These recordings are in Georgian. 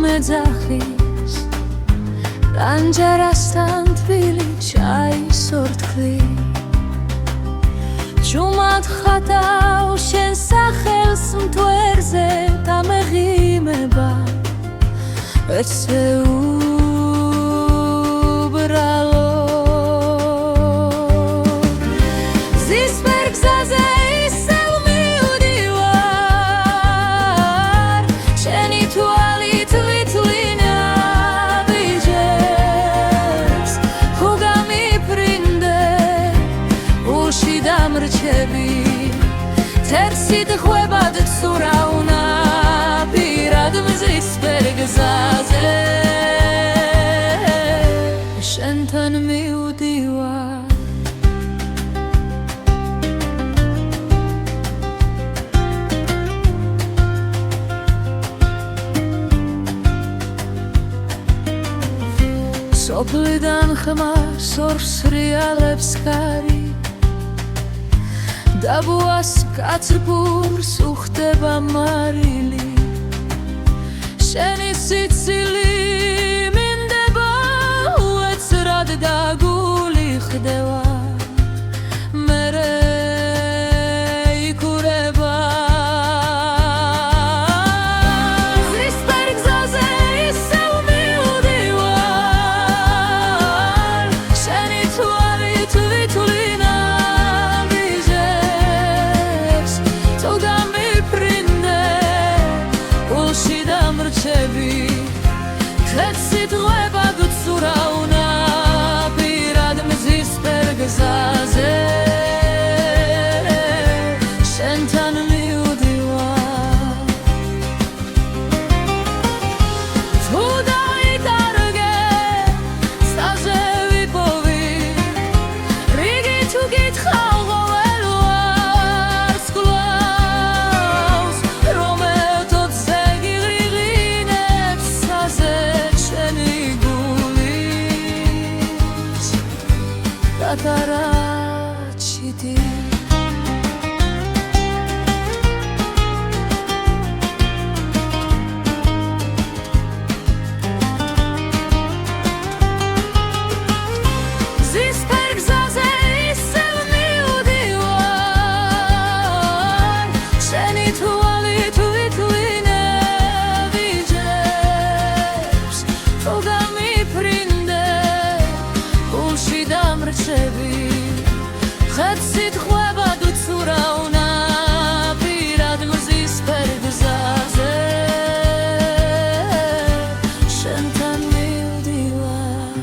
მეძახის რანჯარასთან თბილი ჩაის ორთქლი ჯუმად ხატავ შენ სახელს მთვერზე დამეღიმება ეცეუბრალო ზისფერ გზაზე ისევ მივდივარ შენი თვალით ვითვლინე ვიჯებს თუ გამიფრინდე უში დამრჩები თერსით ხვებად ცურავნა პირად მზისფერ გზაზე შენთან მივდივარ სოფლიდან ხმას ორს რეალებს კარი დაბუას კაცრფურს უხდება მარილი შენი სიცილი მინდება უეცრად დაგული ხდება მერე იქურება ზისფერ გზაზე ისევ მივდივარ შენი თვალით ვითვლინე ვიჯებს თუ გამიფრინდე უში დამრჩები თეთსით ღვებად ვცურავნა პირად მზისფერ გზაზე შენთან მივდივარ თუ დაიკარგე სტაზე ვიპოვი რიგი თუ გითხავ ყოველ ვარს გლავს რომ ეთოთ ზეგიღინებს საზე შენი გულის გატარაჩიდი ზისფერ გზაზე ისევ მივდივარ შენი თვალით ვითვლინე ვიჯებს თუ გამიფრინდე უში დამრჩები ხეთსით ხვებად ვცურავნა პირად მზისფერ გზაზე შენთან მივდივარ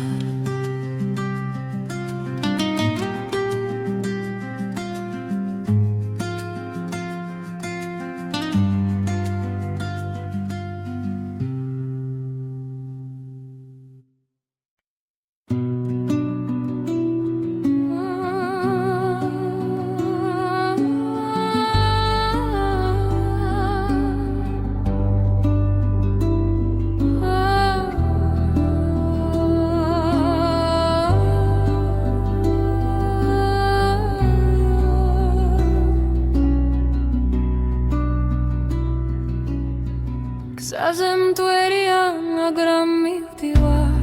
გზაზე მტვერია მაგრამ მივდივარ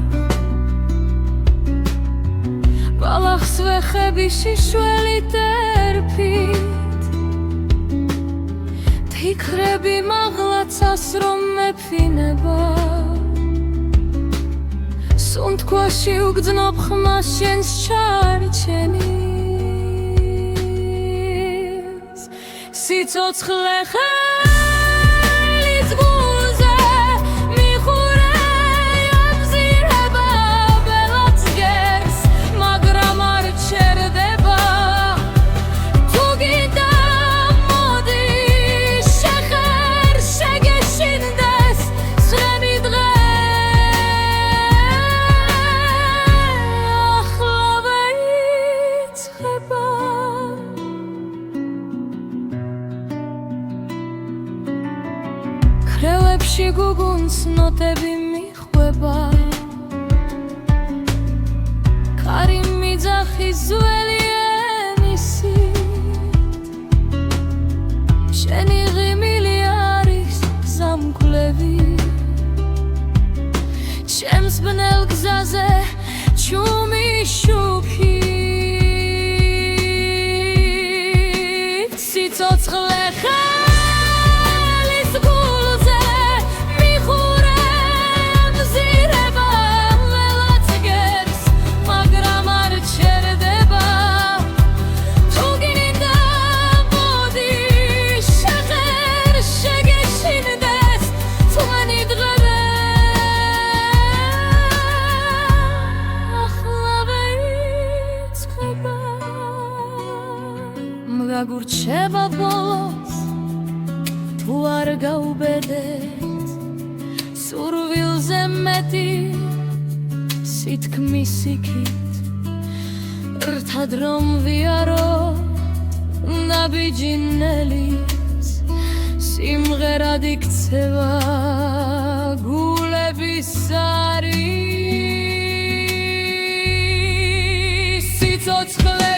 ბალახს ვეხები შიშველით ერფით ფიქრები მაღლაცას რომ მეფინება სუნთქვაში უგრძნობ ხმას შენს ჩარჩენის სიცოცხლე ხელის გულზე მიხურე აბზირება ბელაც გერს მაგრამ არ ჩერდება თუ გინდა მოდი შეხერ შეგეშინდეს სრემი დღე ახლა ვეიწყება ქრევებში გუგუნს ნოტები მიხვება ქარი მიძახის ძველი ენისით შენი ღიმილი არის ზამკვლევი სულზე მეტი სითქმის იქით რთად რომ ვიარო ნაბიჯინელიც სიმღერად იქცევა გულების სარი სიცოცხლე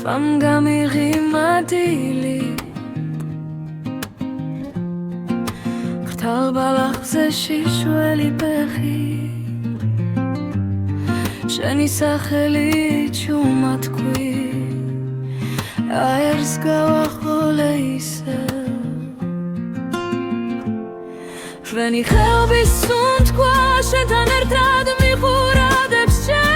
Vam gamighi dili Khtal balachze shishweli pechi Sheni sacheli chumatkui Aers gawachole isel Shveni khelbi sunt kwa shetan ertrad michuradebs shem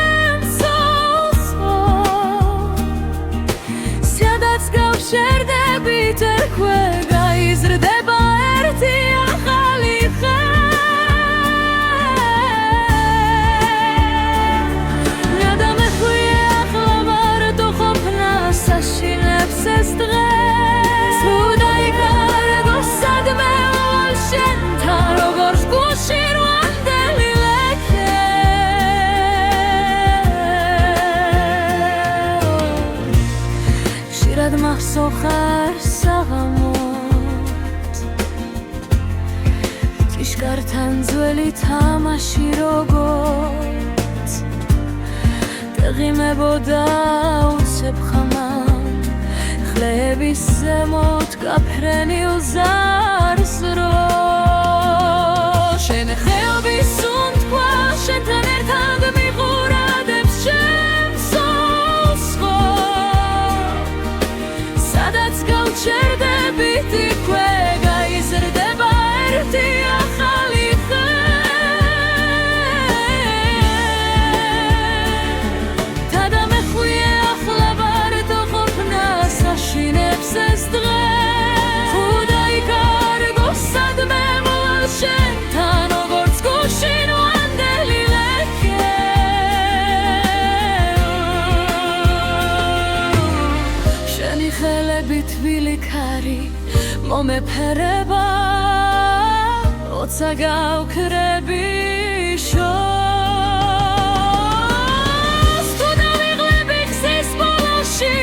შერდებით ერქვე გაიზრდება ერთი ახალი ხე გადამეხვია ახლა მარტო ყოფნა საშინებს ეს დღე თუ დაიკარგო სადმე ვალ შენთან როგორც გულში რვანდელი ლექე ხშირად მახსოვხარ საღამოთ ჭიშკართან ძველი თამაში როგორც დაღიმებოდა უცებ ხამამ ხლების ზემოთ გაფრენილ ზარს რო შენ ხელბის უნთქვა შენთან ერთად მიყურადებს ჩემს შერდებით იქვე გაიზრდება ერთი ახალი ხე გადამეხვია ახლა მარტო ყოფნა საშინებს ეს დღე თუ დაიკარგო სადმე ვალ შენთან როგორც გულში რვანდელი ლექე შენი ხელები თბილი ქარი მომეფერება როცა გავქრები შორს თუ დავიღლები გზის ბოლოში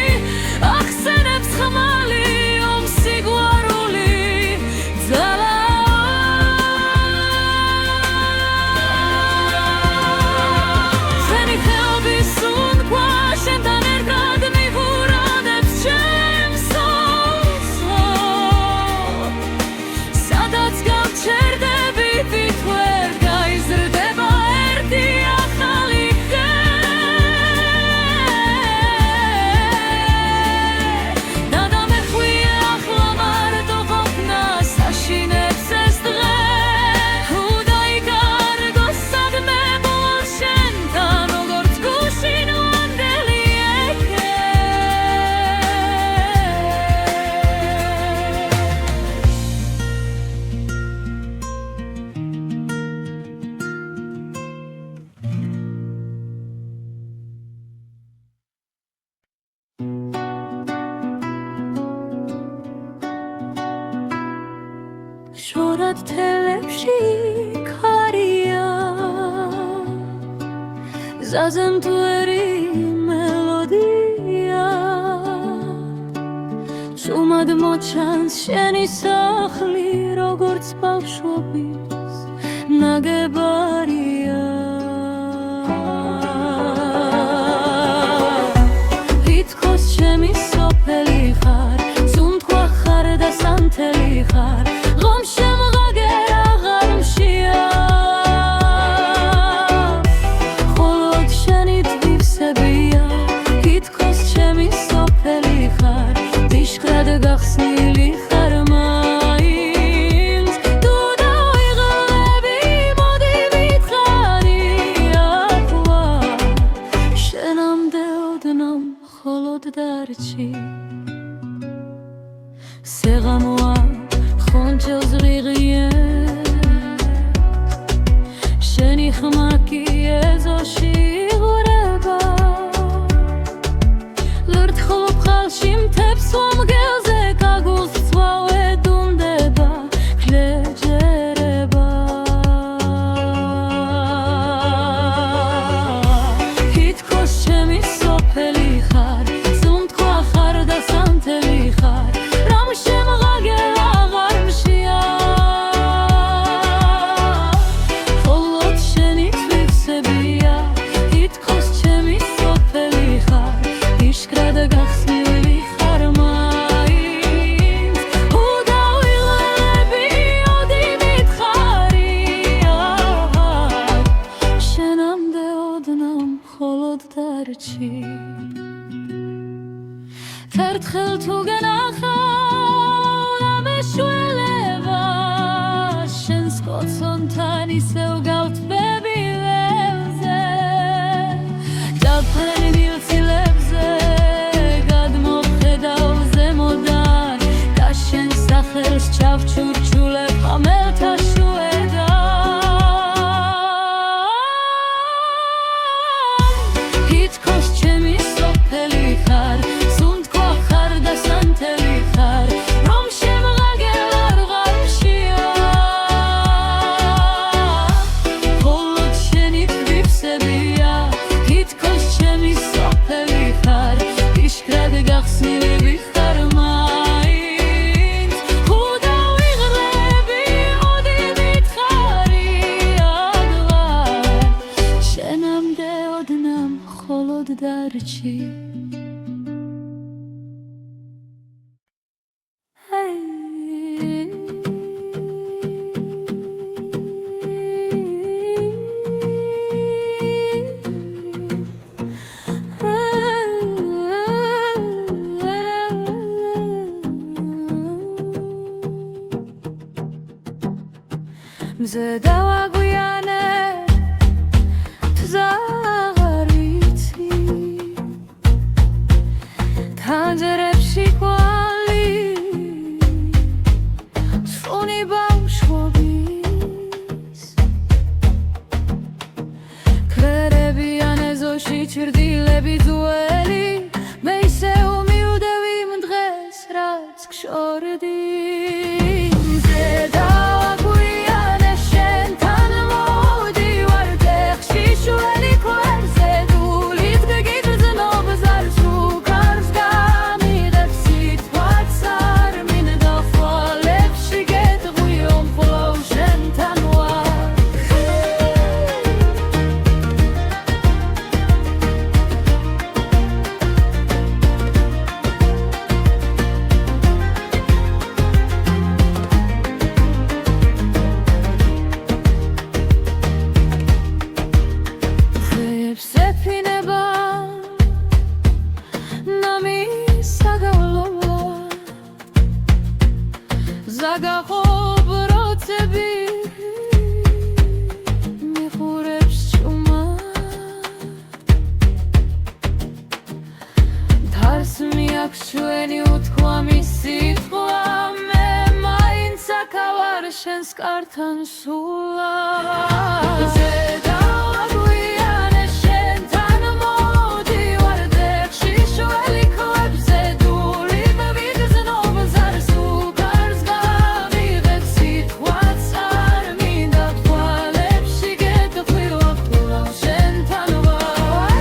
ახსენებს ხმალი ომსი გვარული ძალა შენი ხელების უნთქვა შენთან ერთად მიყურადებს ჩემს სადაც გავჩერდებით იქვე გაიზრდება ერთი ახალი ხე გადამეხვია ახლა მარტო ყოფნა საშინებს ეს დღე თუ დაიკარგო სადმე ვალ შენთან როგორც გულში რვანდელი ექე შორად თელებში ქარია ზაზემთვერი მელოდია სუმად მოჩანს შენი სახლი როგორც ბავშვობის ნაგებარია თითქოს ჩემი სოფელი ხარ სუნთქვა ხარ და სანთელი ხარ ღომშემღაგერ აღარ მშია ხოლოდ დარჩი სეღამოა ხონჯელს ღიღიე შენი ხმა კი ეზოში იღვრება ლურთხულ ბხალში მთებს ვამგელზე კაგულს ცვავე დუნდება ქლეჯერება თითქოს ჩემი სოფელი ხარ სუნთქვა ხარ და სანთელი ხარ რამ შემღაგელ აღარ მშია მხოლოდ შენი თვისებია თითქოს ჩემი სოფელი ხარ იშკრად გახსნილი ხარ მაინც უდავილები ოდი მითხარია შენამდე ოდნავ მხოლოდ დარჩი ერთხელ თუ გენახავ და მეშველება შენს კოცონთან ისევ გავთბები ველზე ჯაფრენილ ცილებზე გადმოვხედავ ზემოდან და შენ სახელს ჩავჩურჩულებ ხამელთა შუედან თითქოს ჩემი სოფელი ხარ სუნთქვა ხარ და სანთელი ხარ რომ შემღაგელ აღარ მშია მხოლოდ შენი თვისებია თითქოს ჩემი სოფელი ხარ იშკრად გახსნილი ხარ მაინც უდავიღრები ოდი მითხარია შენამდე ოდნავ მხოლოდ დარჩი მზე დავაგვიანე თზაღარიცი თანჯერებში კვალი სუნი ბავშვობის ქერებიან ეზოში ჩრდილები ძველი მე ისე უმიუდევი იმ დღეს რაც გშორდი მზე დავაგვიანე შენთან მოვდივარ დეხში შველი ქვებზე დულით გიგრძნობს არ სუკარს გამიღებ სიტყვაც არ მინდა ხვალებში გეტყვიო მხოლოდ შენთან ვარ ხეებს ეფინება ნამი საგავლობა ზაგაყობროცები მიხურებს ჭუმად დარს მიაქვს ჩვენი უთქვამი სიტყვა მე მაინც აქა ვარ შენს კართან სულავ მზე დავაგვიანე შენთან მოვდივარ დეხში შველი ქვებზე დულით გიგრძნობს არ სუკარს გამიღებ სიტყვაც არ მინდა თვალებში გეტყვიო მხოლოდ შენთან ვარ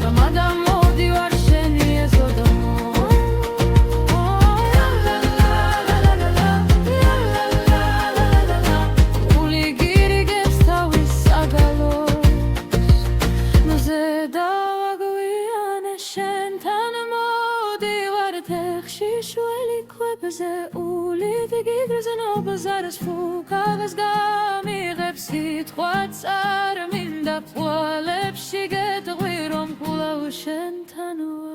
დამადა მოვდივარ შენი ეზოდამო გული გირიგებს თავის საგალოს მზე დავაგვიანე შენთან მოვდივარ დეხში შველი ქვებზე ულით გიგრძნობს არ სუკარს გამიღებ სიტყვაც არ მინდა თვალებში გეტყვი რომ კვლავ შენთან ვარ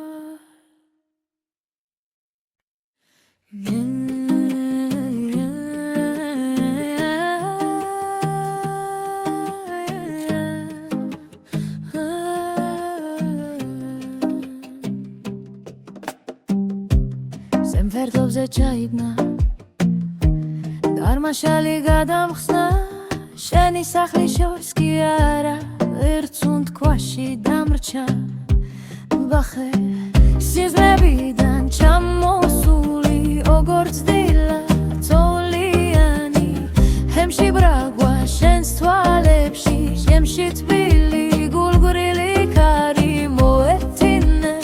ფლობზე ჩაიგნა დარმაშალი გადამხსნა შენი სახლის შორს კი არა ერთუნ თქვაში დამრჩა ბახე სიზმრებიდან ჩამოსული როგორც დილა თოვლიანი ჰემში ბრაგვა შენს თვალებში შემში თბილი გულგრილი ქარი მოეთინე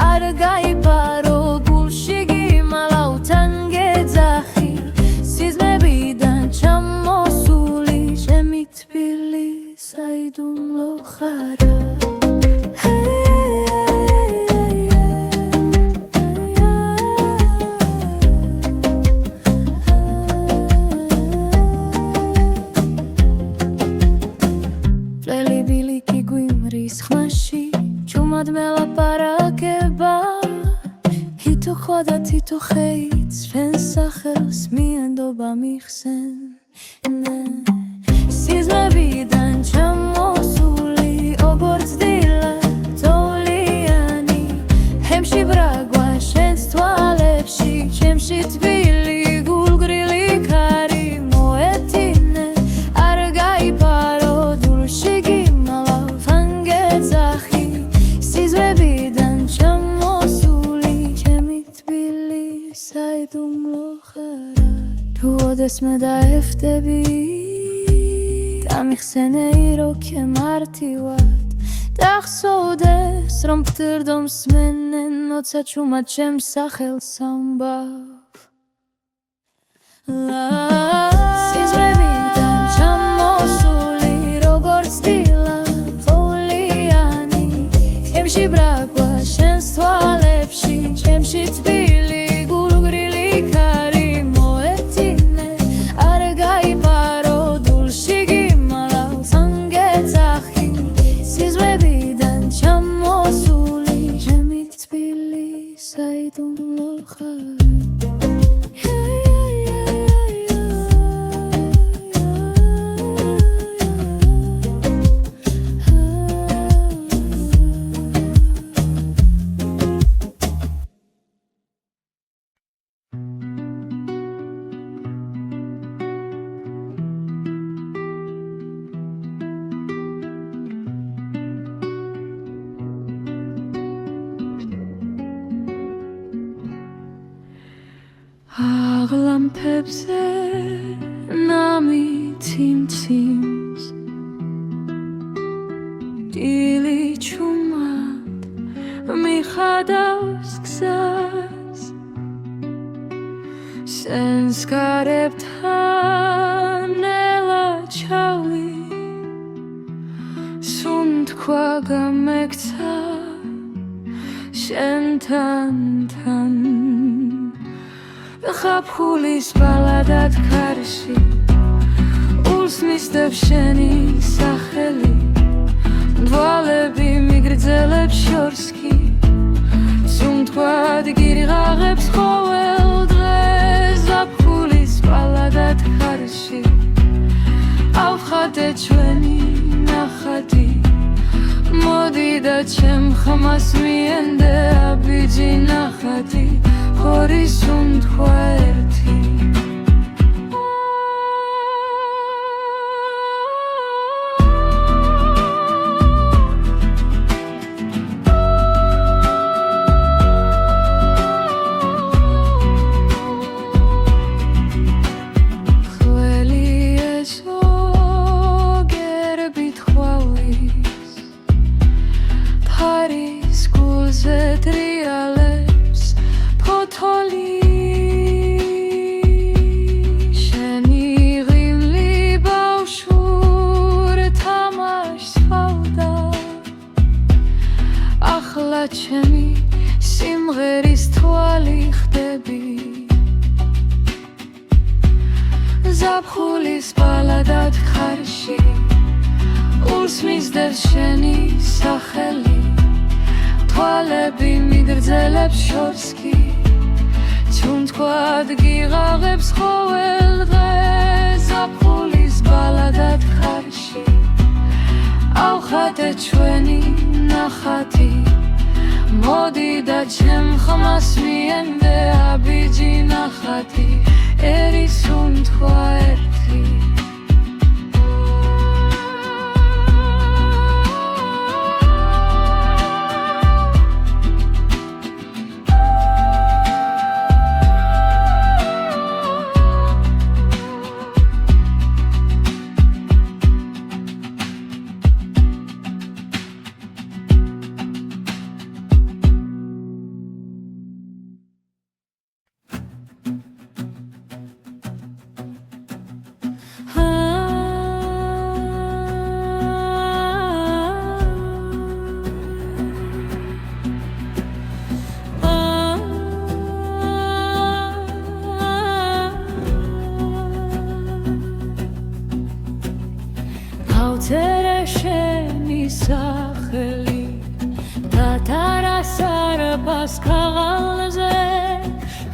არ გაიპარო გულში გიმალავთან გეძახი სიზმრებიდან ჩამოსული შემი თბილი საიდუმლო ხარა ხოდა თითო ხეიც ჩვენს სახელს მიენდობა მიხსენ სიზმრებიდან ჩამოსული როგორც დილა თოვლიანი ჰემში ბრაგვა შენს თვალებში ჩემში თბილი გულგრილი ქარი მოეთინე არ გაიპარო დულში გიმალავთან გეძახი სიზმრებიდან საიდუმლო ხარა თუ ოდესმე დაევტები გამიხსენეი როქე მარტივად დახსოვდეს რომ ფთირდო მსმენენ ოცა ჩუმად ჩემს სახელს ამბავ სიზმრებიდან ჩამოსული როგორც დილა თოვლიანი ჩემში ბრაგვა შენს თვალებში ჩემში თბილი აღლამფებზე ნამითი მციმს დილი ჩუმად მიხადავს გზას სენს გარებთან ნელა ჩავი სუნთქვა გამექცა შენთან ხაფხულის ბალადად ქარში ულს მისდევს შენი სახელი დვალები მიგრძელებს შორს კი სუნთქვად გირიღაღებს ყოველ დღეს ზაფხულის ბალადად ქარში ავხატე ჩვენი ნახატი მოდი და ჩემ ხმას მიენდე აბიჯი ნახატი ხორის სუნთქვა ერთი ჩემი სიმღერის თვალი ხდები ზაფხულის ბალადად ხარში ულს მისდევს შენი სახელი თვალები მიგრძელებს შორს კი სუნთქვად გიღაღებს ყოველ დღეს ზაფხულის ბალადად ხარში ავხატე ჩვენი ნახატი მოდი და ჩემ ხმას მიენდე აბიჯი ნახატი ერის უთქვა ერთი ავწერე შენი სახელი დათარას არბას ქაღალზე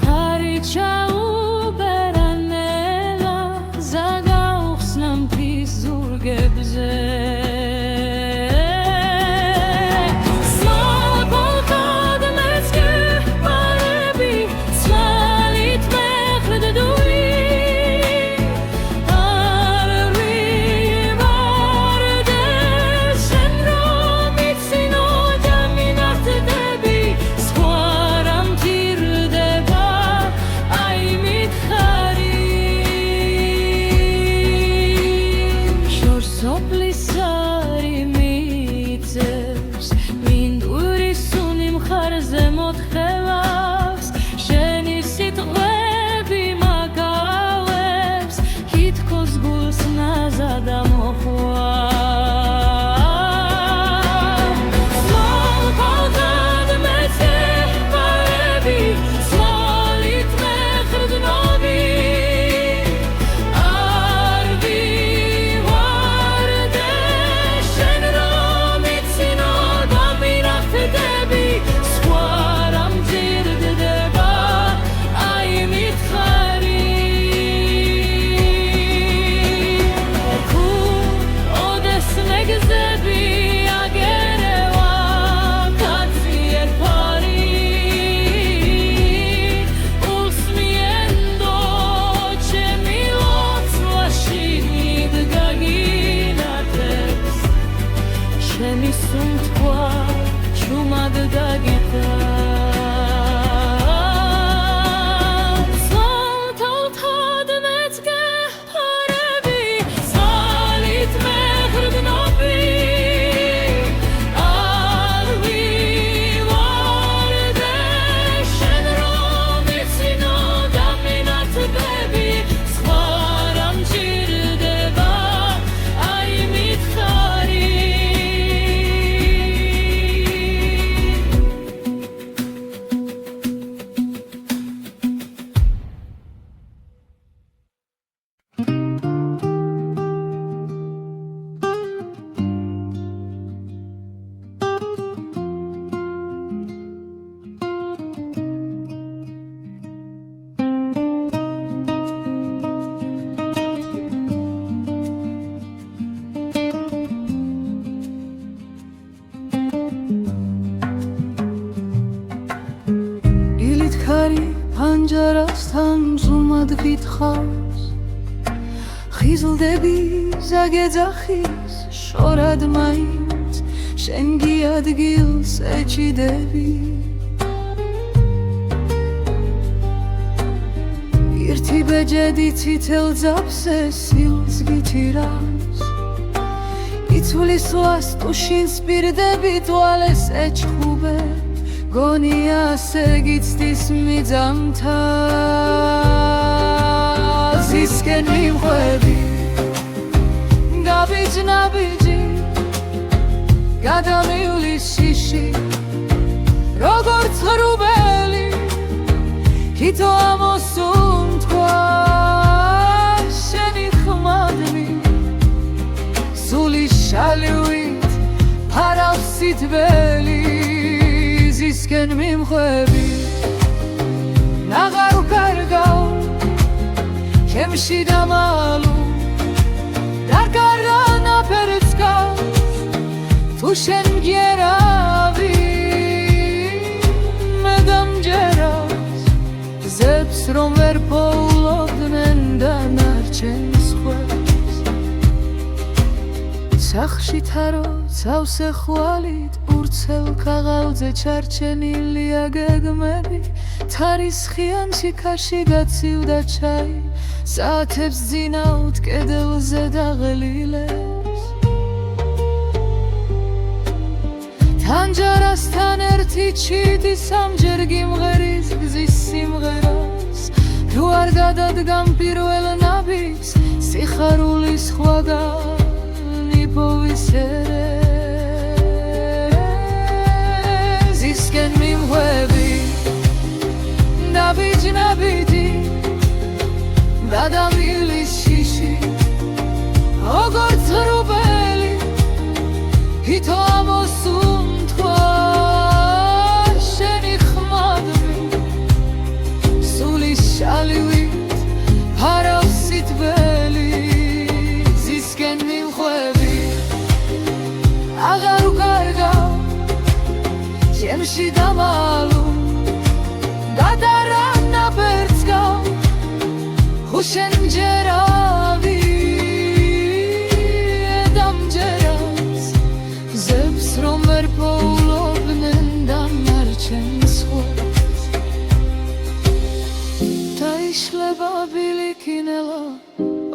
ხარი ჩაუბერანელა ზაგაუხსნა მთის ზურგებზე პანჯარასთან ზუმად გითხავს ხიზლდები ზაგეძახის შორად მაინც შენ გიადგილს ეჭიდები ერთი ბეჯედი ცითელ ძაფსე სილს გიჩირავს იცვლის ლას ტუშინს პირდები თვალეს ეჩხუბე გონია სეგიცდის მიძამთა ზისკენ მიმხვები გაბიჯნაბიჯი გადამივლის შიში როგორც ღრუბელი ქითო ამოსუნთქვა შენი ხმადნი სული შალივით ფარავს სითბელი ზისკენ მიმხვები ნაღარ ვკარგავ ჩემში დამალუ დარგარა ნაფერს გავს თუ შენ გერავი სახლში თარო ცავსე ხვალით ურცელ ქაღალდზე ჩარჩენილია გეგმები თარის ხიანში ქარში გაცივდა ჩაი საათებს ძინავთ კედელზე დაღლილებს თანჯარასთან ერთი ჩიტი სამჯერ გიმღერის გზის სიმღერას თუ არ გადადგამ პირველ ნაბიჯს სიხარულის ხვაგანი povისერეს ზისკენ მიმღვევი ნაბიჯ-ნაბიჯი გადამილის შიში როგორც ღრუბელი ითო ამოსუნთქვა შენი ხმადმი სულის შალივით ფარავს სიტყველი ზისკენ მიმხვევი აღარ უკარგავ ჩემში დამალუ გადარა ნაბერწგავ ხუშენ ჯერავი დამჯერავს ზებს რომ ვერ პოულობდნენ დამარჩენს ხვებს დაიშლება ბილიკინელა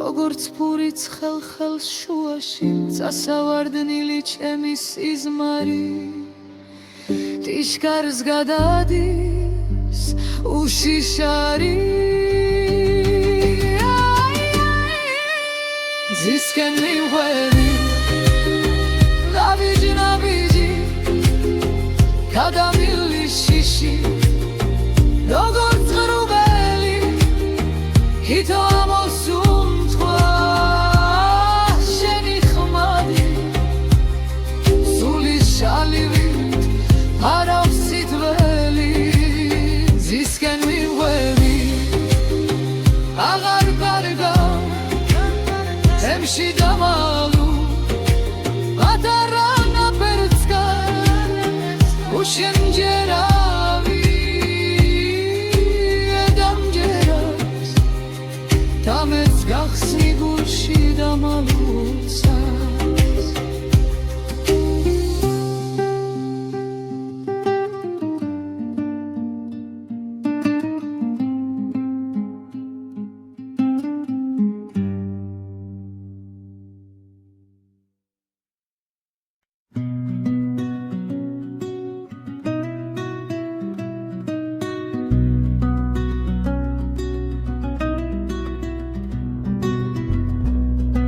როგორც ფურიც ხელს შუაში წასავარდნილი ჩემი სიზმარი ტიშკარს გადადის უშიშარი ზისკენ მიმღვევი ნაბიჯ-ნაბიჯი გადამილის შიში როგორც ღრუბელი ითო ამოსუნთქვა შენი ხმადი სულის შალივით ფარავს სიტყველი ზისკენ მიმღვევი აღარ გარგავ ემში დამალუ გადარა ნაბერწგავ უშენ ჯერავი დამჯერავს დამეც გახსნი გულში დამალუცას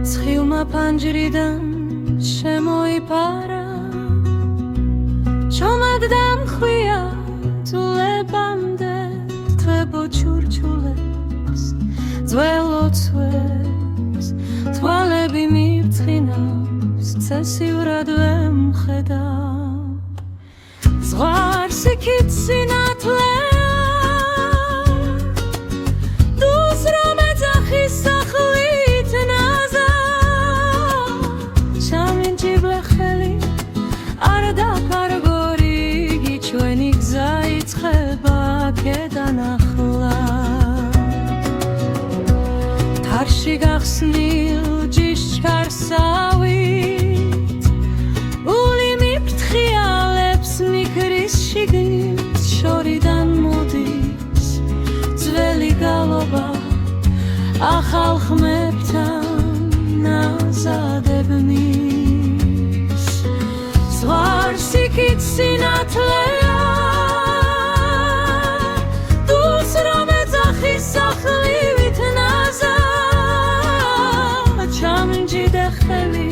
ცხილმა ფანჯრიდან შემოიფარა ჩომად დამხვია თულებამდე თვებო ჩურჩულებს ძველოცვებს თვალები მირცხინავს ცესიურად ვემხედავ ზღვარს იქით სინათლე დუს რომ ეძახის სახლით ნაზა ჩამინჯიბლე ხელი არ დაკარგორი ჩვენი გზა იწყება აქედან ახლა თარში გახსნილ ჯიშკარსავით ული მიფრთხიალებს მიქრის შიგნით შორიდან მოდის ძველი გალობა ახალ ხმებთან ნაზადებნის ზღვარს იქით სინათლეა დუს რომ ეძახის სახლივით ნაზა ჩამჯიდე ხელი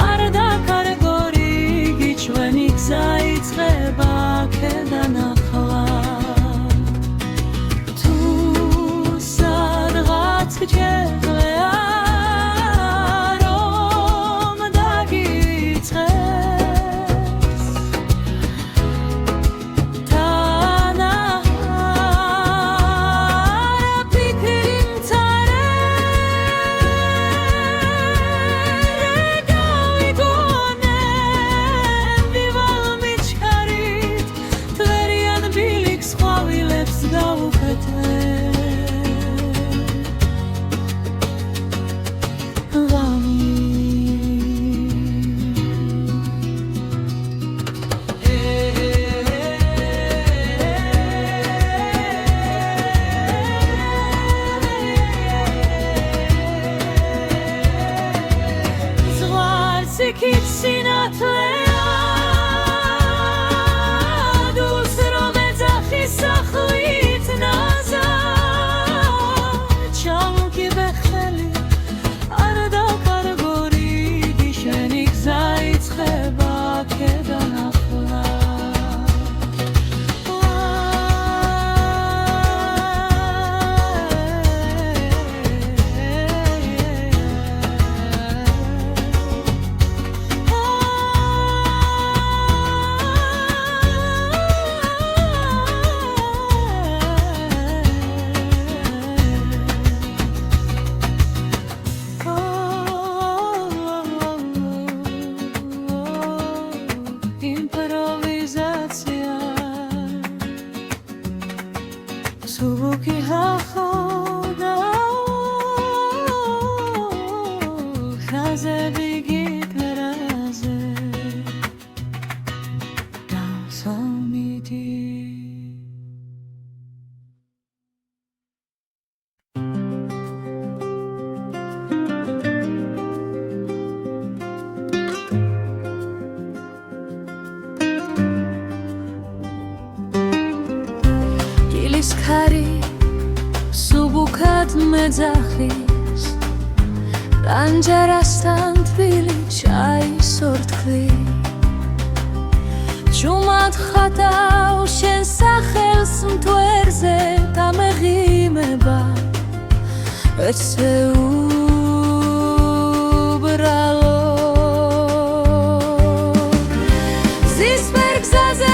არ დაკარგორი ჩვენი გზა იწყება აქედან ახლა თუ სადღაც გჯერა მუსიკით სინათლეა დულს რომ ეძახის სახლით ნაზა ჩამკი ბეხელი არ დაკარგორი შენი გზა იწყება აქედან ახლა Звуки хахода хазе бигит меразе Дансамиди Քարի սուբուքատ մեծախիս Տանջարաստան թվիլի չայ սորդքլի Չումատ խատա ու շեն սախելս մտուերզե տամեղի մեբա Էցե ու բրալո Զիսպերկ զազե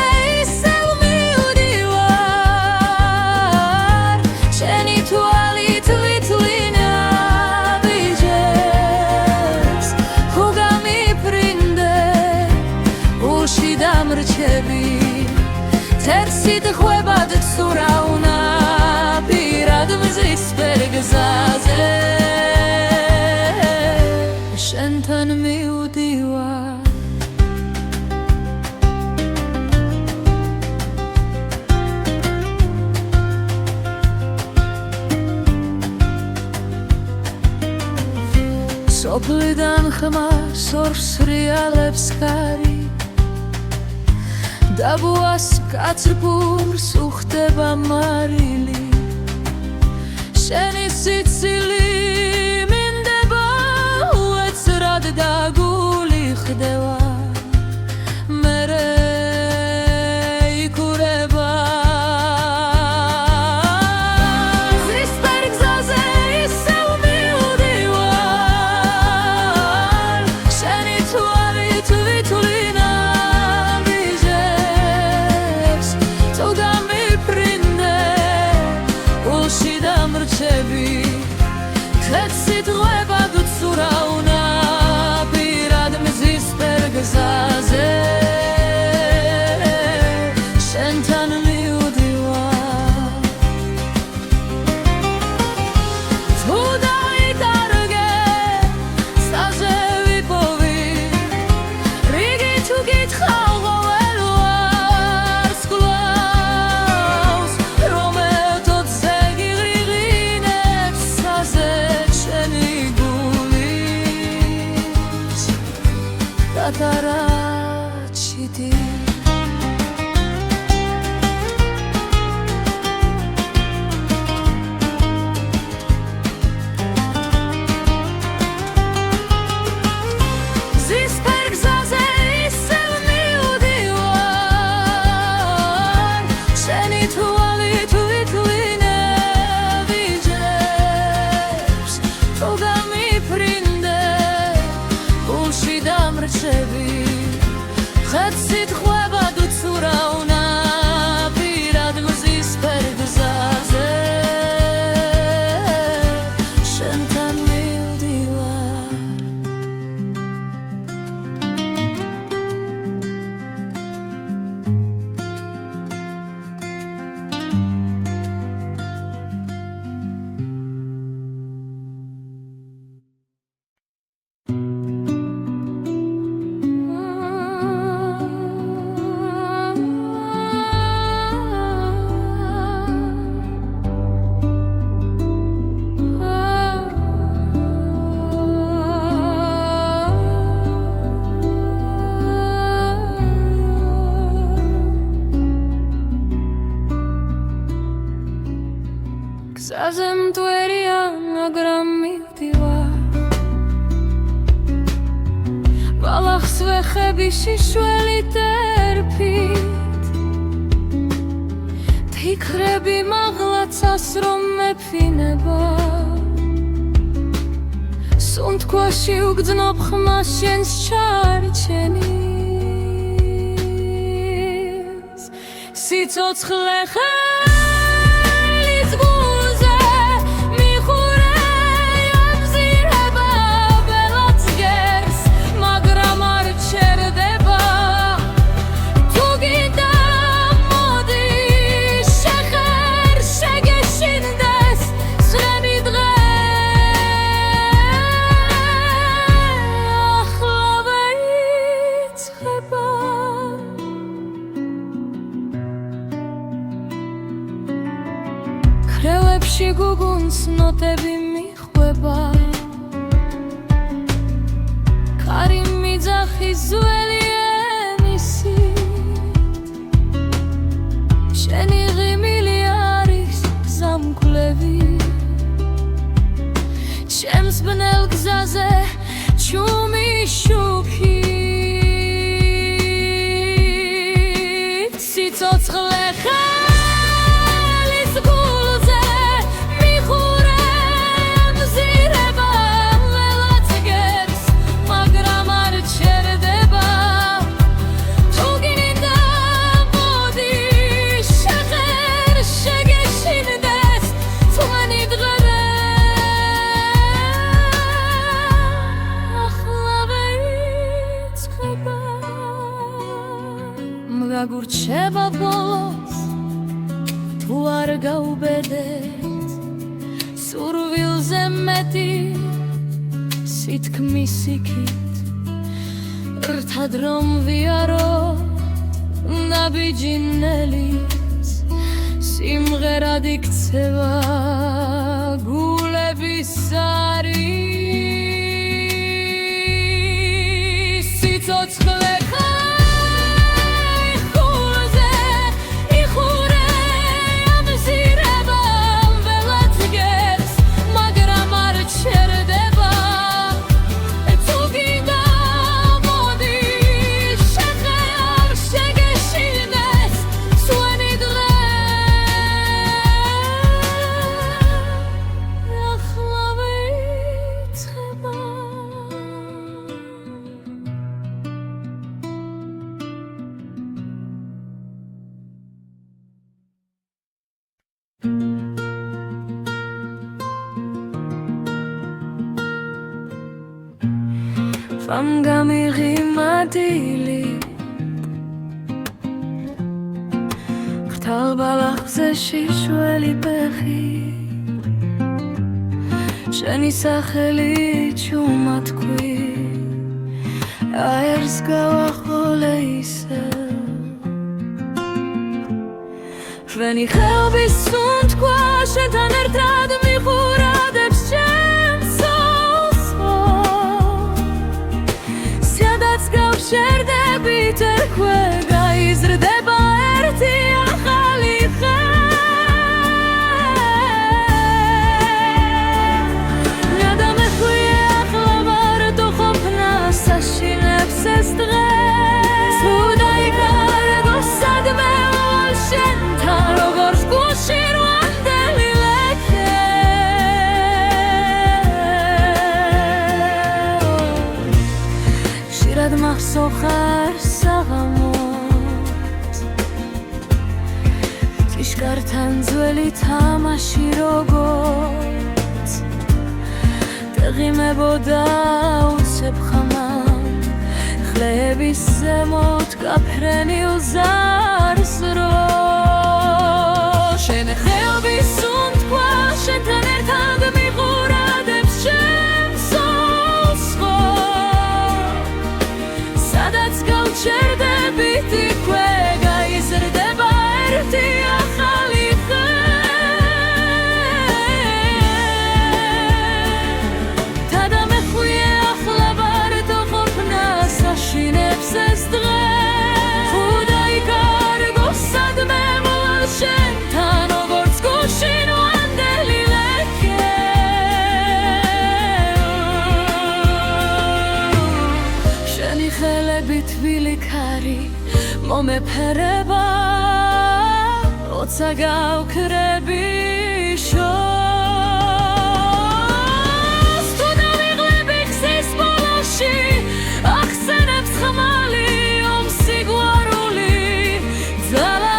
Tersit ხუებად ცურავნა პირად მზის პერგზაზე შენთან მივდივარ სოფლიდან ხმას ორს რეალებს ხარი დაბუას კაცრფურს უხდება მარილი შენი სიცილი მინდება უეცრად და გული ხდება მერე იკურება ზისპერგზაზე ისევ მივდივარ შენი თვალით ვითვლინა Քեցით ღვებად უცურავნა პირად მზის პერგზაზე შენთან მივდივარ თუ დაიკარგე სტაზე ვიპოვი რიგი თუ გითხავ ყოველ ვარს გლავს რომ ეთოთზე გიღრიღინებს საზე Татарачити Зисπერგზაზე ისევ მივდივარ შენი თვალით ვითვლინე ვიჯებს თუ გამიფრინდე გულში დამრჩები ხეცით ხვებად უცურავნა პირად მზის პერგზაზე შენთან მივდივარ გზაზე მტვერია, მაგრამ მივდივარ ბალახს ვეხები შიშველი ტერფით ფიქრები მაღლაცას რომ მეფინება სუნთქვაში უგრძნობ ხმას შენს ჩარჩენის სიცოცხლე ხელის გულზე მიხურე ამზირება ველაც გერს მაგრამ არ ჩერდება თუ გინდა მოდი შეხერ შეგეშინდეს სრემი დღე ქრევებში გუგუნს ნოტები მიხვება კარი მიძახის ძველი ემისით შენი ღიმილი არის გზამკვლევი ჩემს ბნელ გზაზე ჩუმი შუქით სიცოცხლე გაგურჩება ბოლოს თუ არ გაუბედეთ სურვილზე მეტი სითქმის იქით რთად რომ ვიარო ნაბიჯინელის სიმღერად იქცევა გულების არის სიცოცხლე Vam gamigima dili Khtal balakze shishweli pechi Sheni sakheli chumatkui Aers gawachole isel Veni khelbi sunt kwa shetan ertad michuradebs შერდებით ერქვე გაიზრდება ერთი ახალი ხე ნადამეხვია ახლა ვარ თუ ყოფნას აშინებს ეს დღე თუ დაიკარგო სადმე ვალ შენთან როგორც გულში რვანდელი ლექე შირად მახსოვხარ საღამოს ტიშკართან ძველი თამაში როგორც დაღიმებოდა უცებ ხამამ ხლების ზემოთ გაფრენილ ზარს რო შენ ხელბის სუნთქვა შენთან ერთად მიყურადებს ჩემს სულს შერდებით იქვე გაიზრდება ერთი ახალი ხე თადამეხვია ახლა ვარ თუ ყოფნას აშინებს ეს დღე თუ დაიკარგო სადმე ვალ შენთან როგორც გულში რვანდელი ხელები თბილი ქარი მომეფერება ოცა გავქრები შორს თუ დავიღლები გზის ბოლოში ახსენებს ხმალი ომსიგვარული ძალა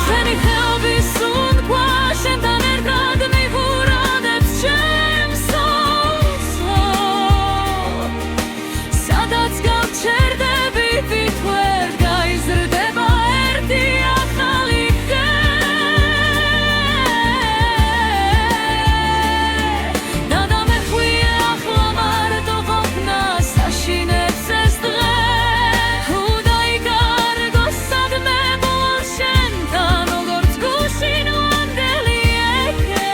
შენი ხეობის სუნთქვა შენთან ერთად მივურადებს ჩემს სულსო სადაც გავჩერდები ვით ვერ გაიზრდება ერთი ახალი ხე ნადამეხვია ახლა მარტო ყოფნა საშინებს ეს დღე თუ დაიკარგო სადმე ბოლო შენთან როგორც გუშინ ვანდელი ეკე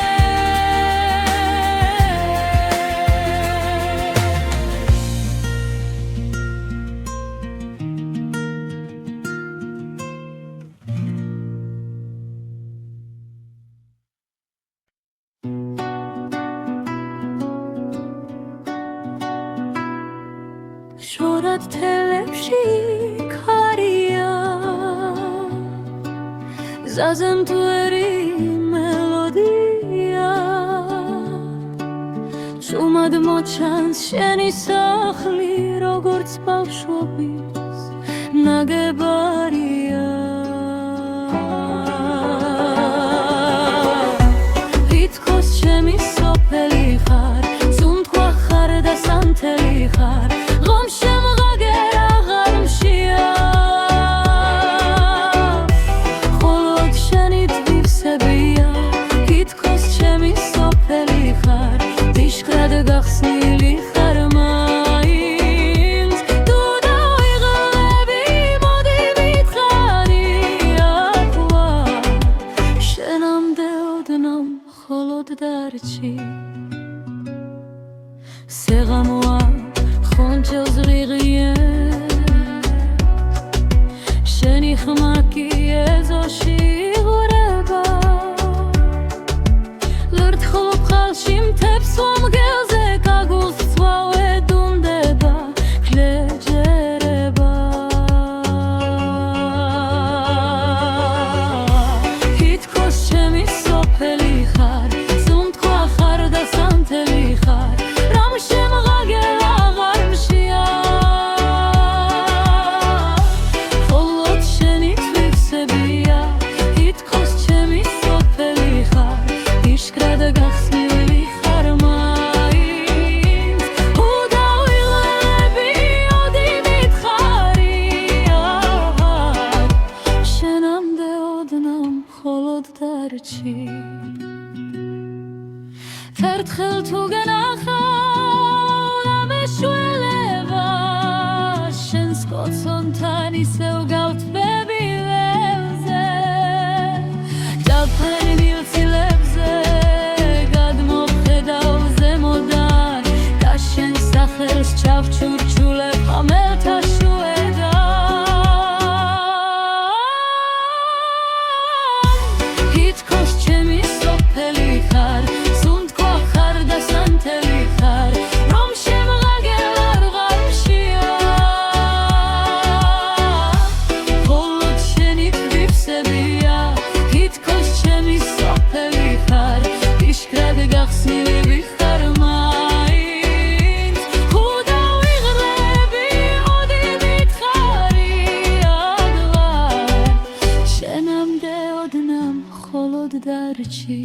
შორად თელებში ქარია ზაზემთვერი მელოდია შუმად მოჩანს შენი სახლი როგორც ბავშვობის ნაგებარია თითქოს ჩემი სოფელი ხარ სუნთქვა ხარ და სანთელი ხარ ღომ შემღაგერ აღარ მშია მხოლოდ შენი თვივსებია თითქოს ჩემი სოფელი ხარ დიშქრად გახსნილი ხარ მაინც თუ დავიღლები მოდი ვითხარი ახლა შენამდე ოდნავ მხოლოდ დარჩი სეღამოა ხონჩელს ღიღიე შენი ხმა კი ეზოში იღვრება ლერთხოლ ხალში მთებს ვამგელზე კაგულს ცვავე დუნდება ქლეჯერება თითქოს ჩემი სოფელი ხარ სუნთქვა ხარ და სანთელი ხარ რამ შემღაგერ აღარ მშია მხოლოდ შენი თვივსებია თითქოს ჩემი სოფელი ხარ იშკრად გახსნილი ხარ მაინც თუ დავიღლები ოდი ვითხარი შენამდე ოდნავ მხოლოდ დარჩი ერთხელ თუ გენახავ და მეშველება შენს კოცონთან ისევ გავთბები ველზე ჯაფრენ მილცილებზე გადმოვხედავ ზემოდან და შენ სახელს ჩავჩურჩულებ ხამელთა შუედან თითქოს ჩემი სოფელი ხარ სუნთქვა ხარ და სანთელი ხარ რომ შემღაგერ აღარ მშია მხოლოდ შენი თვივსებია თითქოს ჩემი სოფელი ხარ იშკრად გახსნილი ხარ მაინც თუ დავიღლები ოდი ვითხარი აღარ შენამდე ოდნავ მხოლოდ დარჩი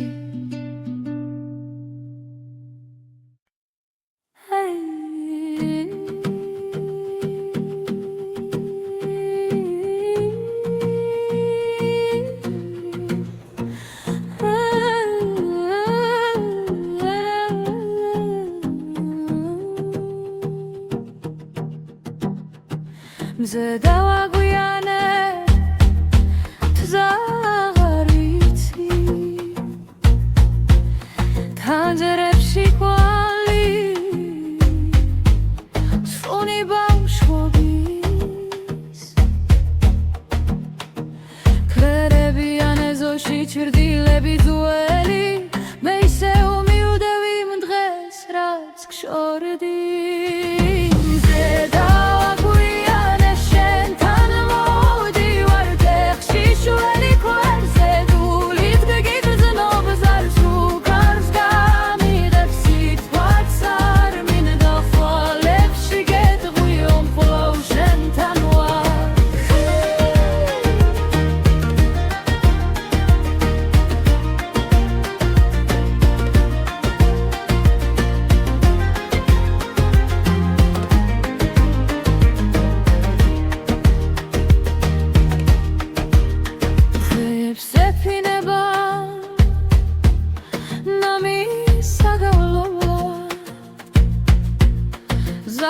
მზე დავაგვიანე თზაღარ ვიცი თანჯერებში კვალი სუნი ბავშვობის ჩრდილები ძველი მე ისევ მივდევი მდღე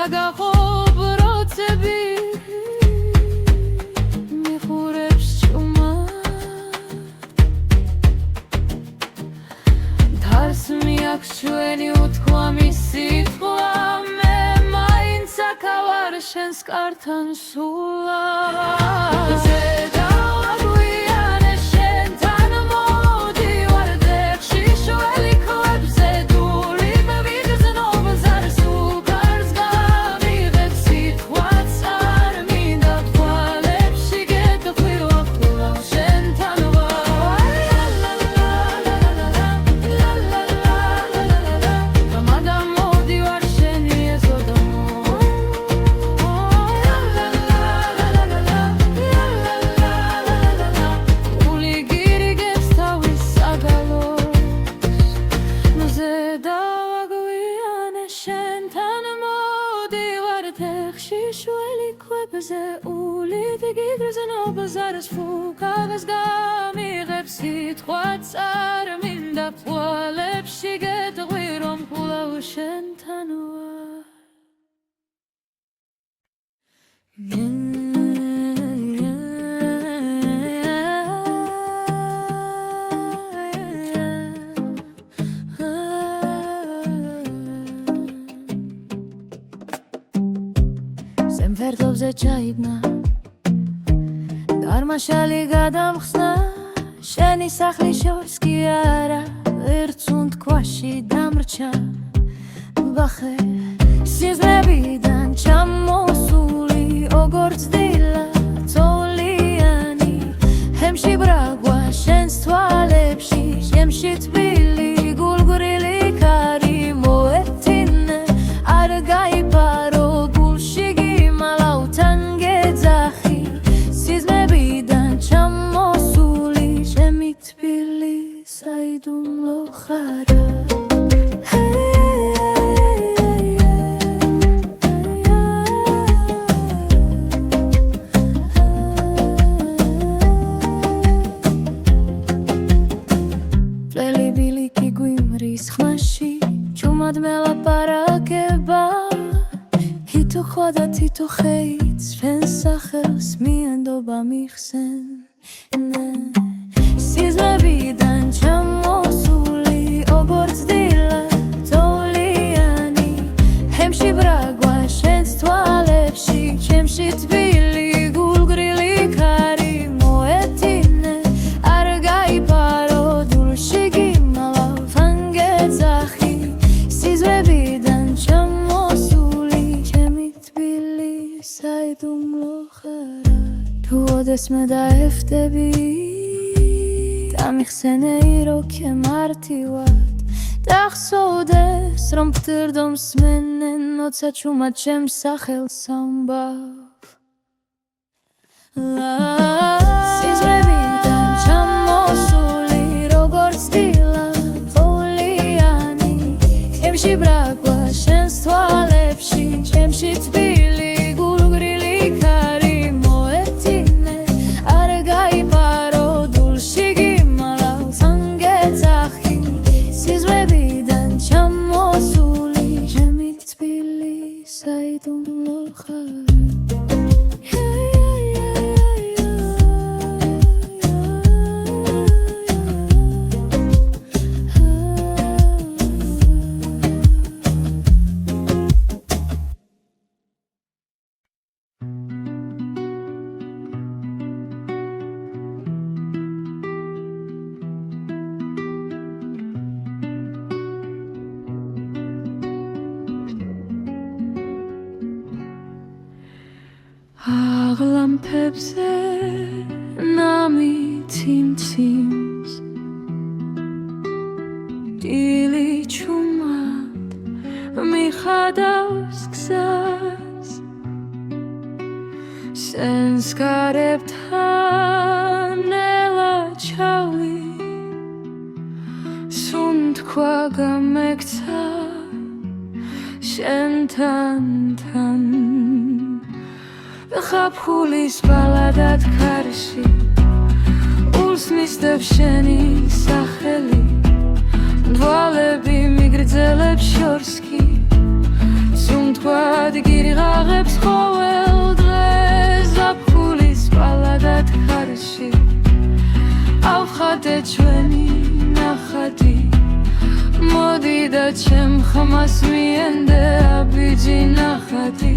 საგახო ბროცები მიხურებს ჭუმა დარს მიაქვს ჩვენი უთქვამი სიტყვა მე მაინც აქავარ შენს კართან სულა Zaraz fukavas gamigheb sitqvats ar minda pvalebshi gedgvirom kulav shen tanua Sem verdovze chaidna Armashali gadamxna sheni sakhli shors ki ara ertsunt kwashi damrcha bakhe siznebidan chamosuli ogorts dila toliani hemshi bragwa shens tvalepshi hemshi tbili gulgurili kari moetine argai paro gulshigi malautan gedzahi Chamosuli shemit bili saidum lo khara Fleli bili ki guimris khmashi chumad mela parakeba Hito khodat hito khayt sven sakhels miendoba mikhsen Siznebidan chamosuli ogorts dila toliani hemshi bragwa shens tvalepshi chemshi tbili gulgrili kari moetine argai paro dulshigi malav angedzahi Siznebidan chamosuli chemit bili saidum lo khara Tu odes me da eftebi Tamixsenei ro ke martivat Taxsodes rom ptirdom smenen Otsa chuma chem sachel sambav Siznebidan chamosuli rogorts dila Toliani Hemshi bragwa shens tvalepshi Hemshi tbili gulgrili kari Saidum lo khara Aglampebze nami timtims Dili chumat mikhadavs gzas Senskareptan ela chavi Sundkva gamekta shentantan Khapkhulis baladat karshi Uls misdeb sheni sakheli Dvalebi migrdzeleb shorski Sundkva გირღაღებს ყოველ დღეს ზაფხულის პალადად ხარში ავხატე ჩვენი ნახატი მოდი და ჩემ ხმას მიენდე აბიჯი ნახატი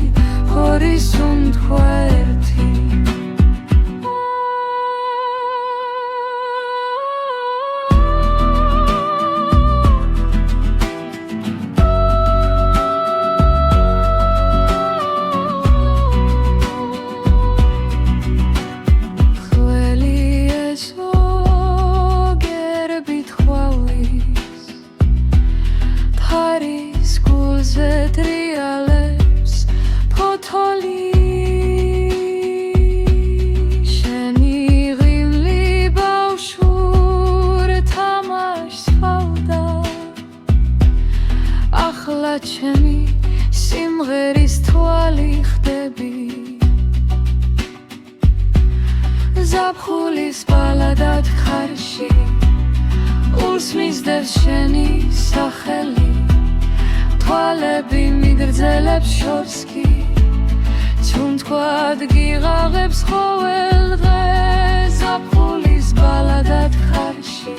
ხორის უთქვა ერთი ტრიალებს ფოთოლი შენი ღიმლი ბავშვურ თამაშს ჰავდა ახლა ჩემი სიმღერის თვალი ხდები ზაფხულის პალადად ხარში უსმისდევს შენი სახელი თვალები მიგრძელებს შორს კი ჩუნთქვად გიღაღებს ყოველ დღეს ზაფხულის პალადად ხარში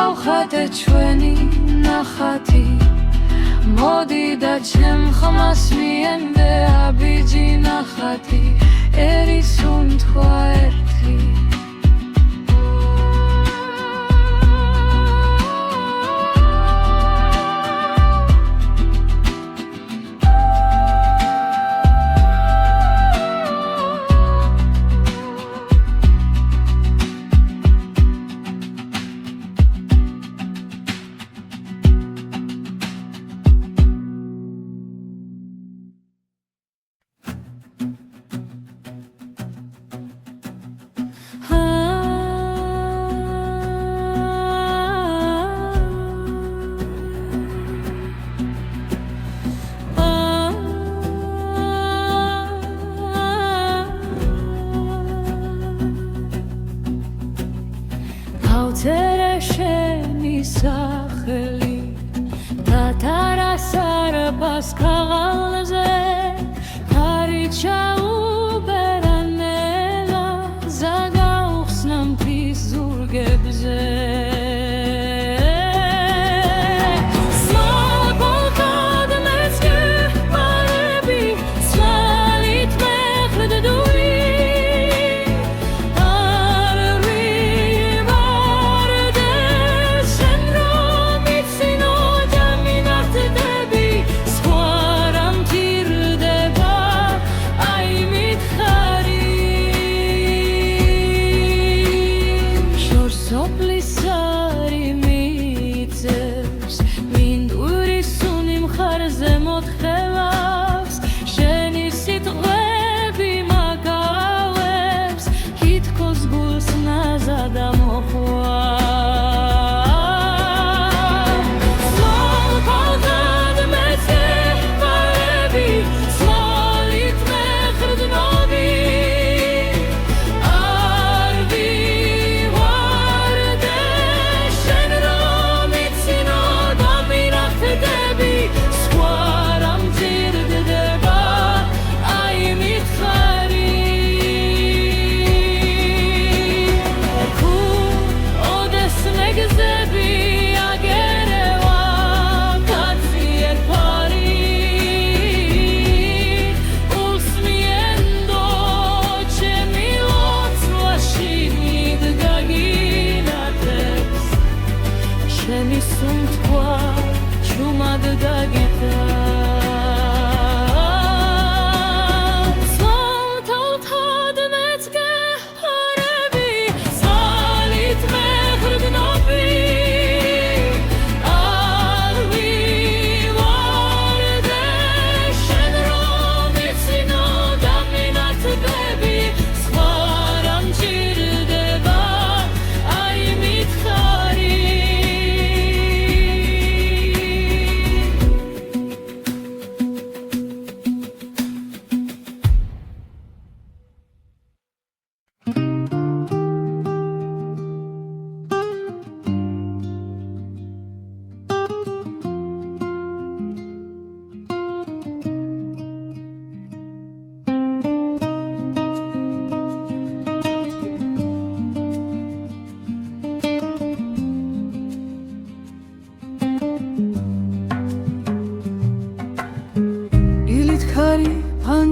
ავხატე ჩვენი ნახატი მოდი და ჩემ ხმას მიენდე აბიჯი ნახატი ერის უთქვა ერთი ავწერე შენი სახელი თათარა სარბას ქაღალზე თარი ჩაუბერანელა ზაგაუხსნა მთის ზურგებზე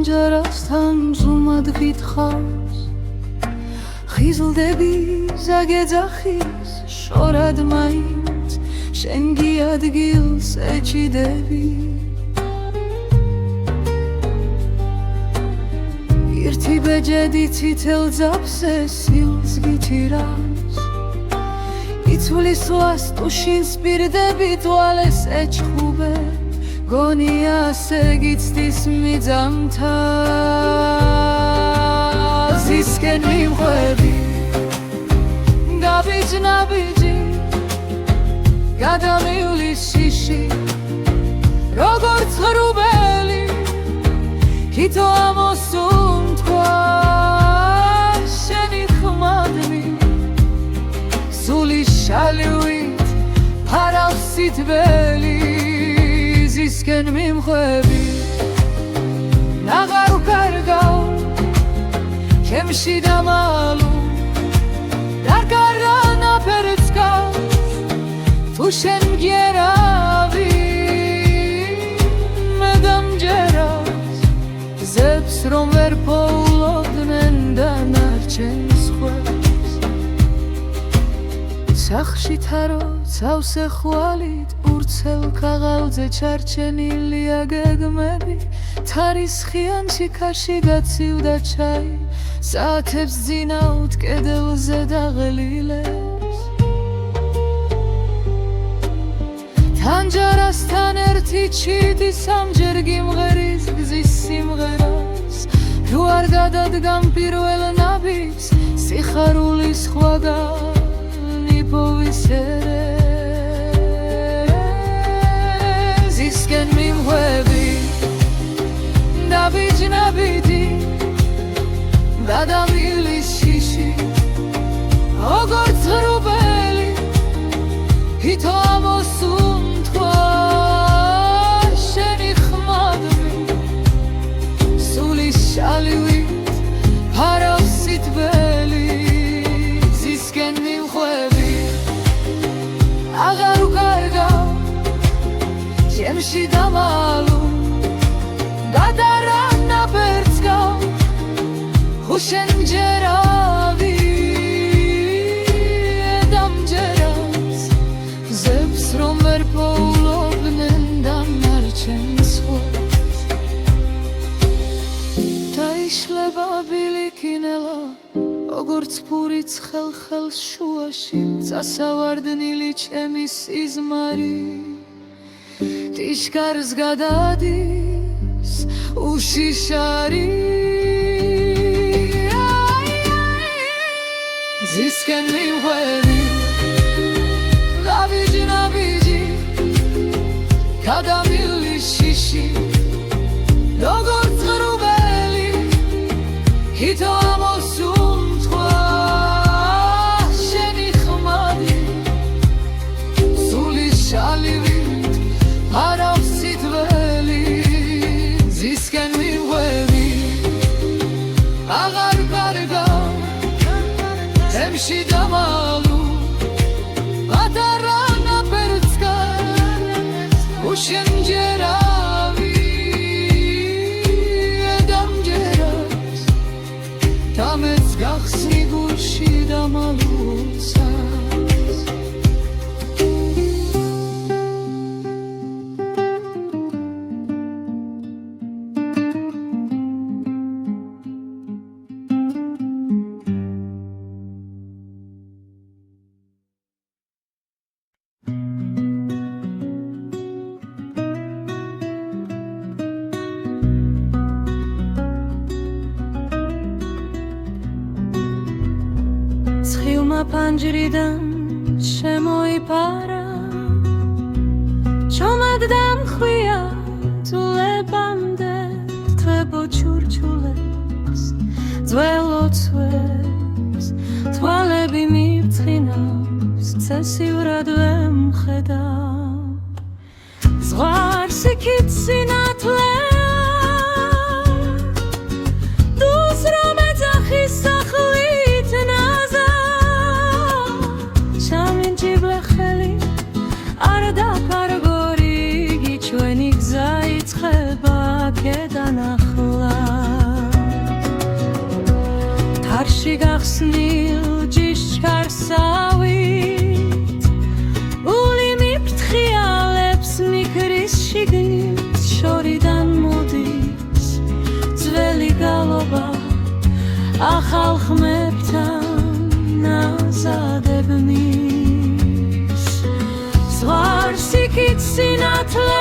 თანჯარასთან ზუმად გითხავს ხიზლდები ზაგეძახის შორად მაინც შენ გიადგილს ეჭიდები ერთი ბეჯედი ცითელ ძაფზე სილს გიჭირავს იცვლის ლას ტუშინს პირდები თვალეს ეჩხუბე გონია ასე გიცდის მიძამთა ზისკენ მიმხვევი გაბიჯ-ნაბიჯი გადამივლის შიში როგორც ღრუბელი თითო ამოსუნთქვა შენი ხმადნი სული შალივით ფარავს სითბელი ზისკენ მიმხვევი ნაღარ ვკარგავ ჩემში დამალუ დარგარა ნაფერს გავს თუ შენ მგერავი მე დამჯერავს ზებს რომ ვერ პოულობდნენ დანარჩენს ხვევს სახში თარო ცავსე ხვალით ურცელ ქაღალდზე ჩარჩენილია გეგმები თარისხიან შიქარში გაცივდა ჩაი საათებს ძინავთ კედელზე დაღლილებს თანჯარასთან ერთი ჩიტი სამჯერ გიმღერის გზის სიმღერას რო არ გადადგამ პირველ ნაბიჯს სიხარულის ხვაგანი პოვისერე ზისკენ მიმხვევი დაბიჯ-ნაბიჯი გადამივლის შიში როგორც ღრუბელი თითო ამოსუნთქვა შენი ხმადნი სული შალივით ფარავს სითბელი ზისკენ მიმხვევი აღარ ვკარგავ ჩემში დამალუ გადარა ნაფერს გავს თუ შენ მჯერავი დამჯერავს ზებს რომ ვერ პოულობდნენ დანარჩენს ხვევს დაიშლება ბილიკინელა როგორც ფურიც ხელს შუაში წასავარდნილი ჩემი სიზმარი ტიშკარს გადადის უშიშარი ზისკენ მიმხვევი გაბიჯ-ნაბიჯი გადამივლის შიში როგორც ღრუბელი თითო ამოსუნთქვა შენი ხმადნი სული შალივით ფარავს სითბელი ზისკენ მიმხვევი აღარ ვკარგავ ჩემში დამალუ გადარა ნაფერს გავს თუ შენ მჯერავი დამჯერავს თამეც გახსნი გულში დამალუცა ფანჯრიდან შემოიფარა ჩომად დამხვია თულებამდე თვებო ჩურჩულებს ძველოცვებს თვალები მივწინავს ცესივრად ვემხედავ ზღვარს იქით სინათლე დუს რომ ეძახის სახლით ნაზა ჩამინჯიბლე ხელი არ დაფარგო რიგი ჩვენი გზა იწყება აქედან ახლა ახალ ხმებთან ნაზადებ მის ზღვარს იქით სინათლე